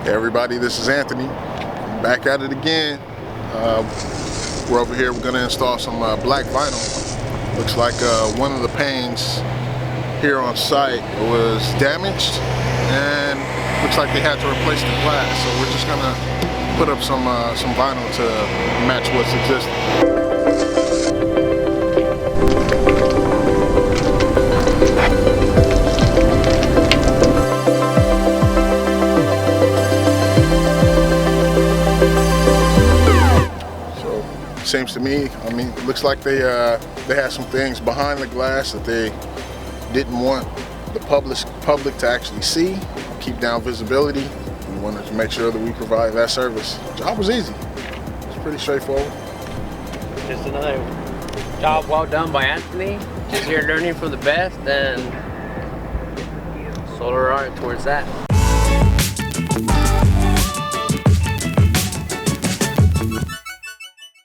Hey everybody, this is Anthony. Back at it again. We're over here, we're gonna install some black vinyl. Looks like one of the panes here on site was damaged and looks like they had to replace the glass. So we're just gonna put up some vinyl to match what's existing. Seems to me, I mean, it looks like they had some things behind the glass that they didn't want the public to actually see, keep down visibility. We wanted to make sure that we provide that service. The job was easy. It's pretty straightforward. Just another job well done by Anthony. Just here learning from the best and solar art towards that.